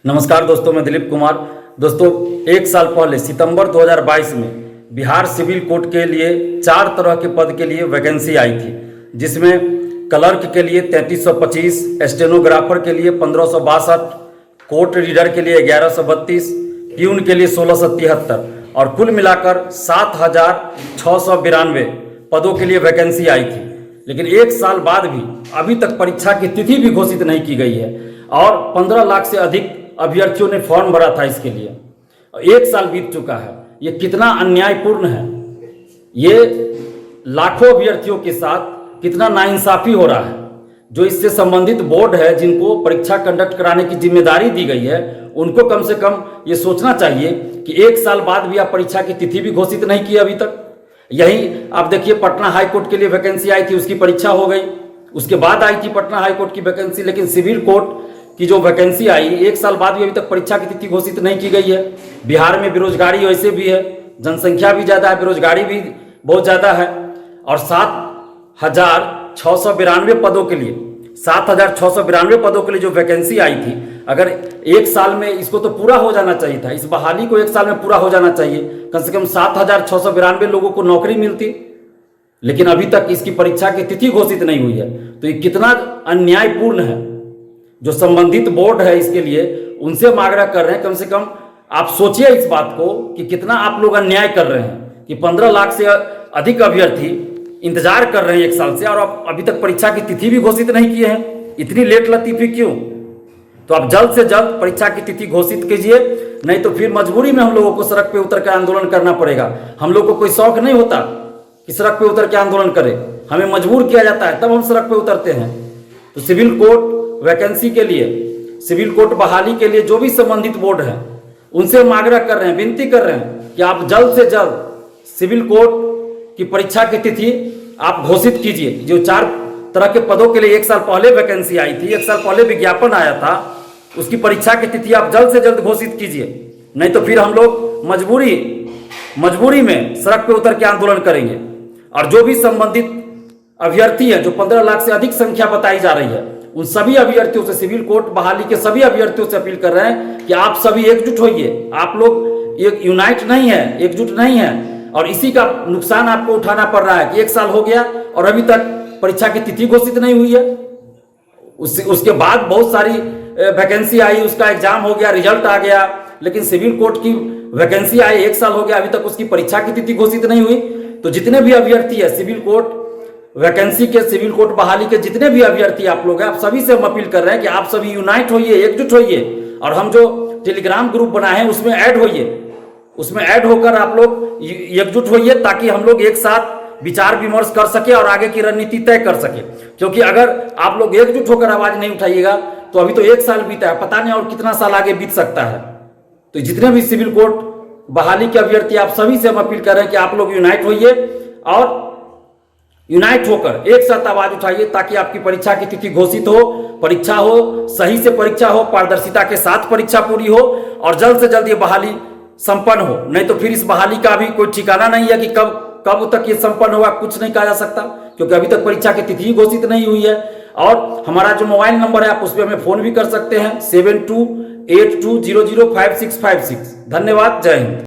नमस्कार दोस्तों, मैं दिलीप कुमार। दोस्तों, एक साल पहले सितंबर 2022 में बिहार सिविल कोर्ट के लिए 4 तरह के पद के लिए वैकेंसी आई थी, जिसमें क्लर्क के लिए 3325, स्टेनोग्राफर के लिए 1562, कोर्ट रीडर के लिए 1132, प्यून के लिए 1673 और कुल मिलाकर 7692 पदों के लिए वैकेंसी आई थी। लेकिन एक साल बाद भी अभी तक परीक्षा की तिथि भी घोषित नहीं की गई है और 15 लाख से अधिक अभ्यर्थियों ने फॉर्म भरा था इसके लिए। एक साल बीत चुका है। ये कितना अन्यायपूर्ण है, ये लाखों अभ्यर्थियों के साथ कितना नाइंसाफी हो रहा है। जो इससे संबंधित बोर्ड है, जिनको परीक्षा कंडक्ट कराने की जिम्मेदारी दी गई है, उनको कम से कम ये सोचना चाहिए कि एक साल बाद भी आप परीक्षा की तिथि भी घोषित नहीं की अभी तक। यही आप देखिए, पटना हाई कोर्ट के लिए वैकेंसी आई थी, उसकी परीक्षा हो गई, उसके बाद आई थी पटना हाई कोर्ट की वैकेंसी। लेकिन सिविल कोर्ट की जो वैकेंसी आई, एक साल बाद भी अभी तक परीक्षा की तिथि घोषित नहीं की गई है। बिहार में बेरोजगारी वैसे भी है, जनसंख्या भी ज़्यादा है, बेरोजगारी भी बहुत ज़्यादा है और 7692 पदों के लिए 7692 पदों के लिए जो वैकेंसी आई थी, अगर एक साल में इसको तो पूरा हो जाना चाहिए था, इस बहाली को एक साल में पूरा हो जाना चाहिए, कम से कम 7692 लोगों को नौकरी मिलती। लेकिन अभी तक इसकी परीक्षा की तिथि घोषित नहीं हुई है। तो ये कितना अन्यायपूर्ण है। जो संबंधित बोर्ड है इसके लिए, उनसे हम आग्रह कर रहे हैं, कम से कम आप सोचिए इस बात को कि कितना आप लोग अन्याय कर रहे हैं कि 15 लाख से अधिक अभ्यर्थी इंतजार कर रहे हैं एक साल से और आप अभी तक परीक्षा की तिथि भी घोषित नहीं किए हैं। इतनी लेट लतीफी क्यों? तो आप जल्द से जल्द परीक्षा की तिथि घोषित कीजिए, नहीं तो फिर मजबूरी में हम लोगों को सड़क पे उतर कर आंदोलन करना पड़ेगा। हम लोग को कोई शौक नहीं होता कि सड़क पे उतर के आंदोलन करें, हमें मजबूर किया जाता है, तब हम सड़क पे उतरते हैं। तो सिविल कोर्ट वैकेंसी के लिए, सिविल कोर्ट बहाली के लिए जो भी संबंधित बोर्ड है, उनसे हम आग्रह कर रहे हैं, विनती कर रहे हैं कि आप जल्द से जल्द सिविल कोर्ट की परीक्षा की तिथि आप घोषित कीजिए। जो 4 तरह के पदों के लिए एक साल पहले वैकेंसी आई थी, एक साल पहले विज्ञापन आया था, उसकी परीक्षा की तिथि आप जल्द से जल्द घोषित कीजिए, नहीं तो फिर हम लोग मजबूरी में सड़क पे उतर के आंदोलन करेंगे। और जो भी संबंधित अभ्यर्थी है, जो 15 लाख से अधिक संख्या बताई जा रही है, उन सभी अभ्यर्थियों से, सिविल कोर्ट बहाली के सभी अभ्यर्थियों से अपील कर रहे हैं कि आप सभी एकजुट होइए। आप लोग एक यूनाइट नहीं है, एकजुट नहीं है और इसी का नुकसान आपको उठाना पड़ रहा है कि एक साल हो गया और अभी तक परीक्षा की तिथि घोषित नहीं हुई है। उसके बाद बहुत सारी वैकेंसी आई, उसका एग्जाम हो गया, रिजल्ट आ गया, लेकिन सिविल कोर्ट की वैकेंसी आई, एक साल हो गया, अभी तक उसकी परीक्षा की तिथि घोषित नहीं हुई। तो जितने भी अभ्यर्थी है, सिविल कोर्ट वैकेंसी के, सिविल कोर्ट बहाली के जितने भी अभ्यर्थी आप लोग हैं, आप सभी से हम अपील कर रहे हैं कि आप सभी यूनाइट होइए, एकजुट होइए और हम जो टेलीग्राम ग्रुप बनाए हैं उसमें ऐड होइए। उसमें ऐड होकर आप लोग एकजुट होइए ताकि हम लोग एक साथ विचार विमर्श कर सके और आगे की रणनीति तय कर सके। क्योंकि अगर आप लोग एकजुट होकर आवाज नहीं उठाइएगा तो अभी तो एक साल बीता है, पता नहीं और कितना साल आगे बीत सकता है। तो जितने भी सिविल कोर्ट बहाली के अभ्यर्थी, आप सभी से हम अपील कर रहे हैं कि आप लोग यूनाइट होइए और यूनाइट होकर एक साथ आवाज उठाइए ताकि आपकी परीक्षा की तिथि घोषित हो, परीक्षा हो, सही से परीक्षा हो, पारदर्शिता के साथ परीक्षा पूरी हो और जल्द से जल्द ये बहाली संपन्न हो। नहीं तो फिर इस बहाली का भी कोई ठिकाना नहीं है कि कब तक ये संपन्न होगा, कुछ नहीं कहा जा सकता, क्योंकि अभी तक परीक्षा की तिथि घोषित नहीं हुई है। और हमारा जो मोबाइल नंबर है, आप उस पर हमें फोन भी कर सकते हैं, 7282005656। धन्यवाद, जय हिंद।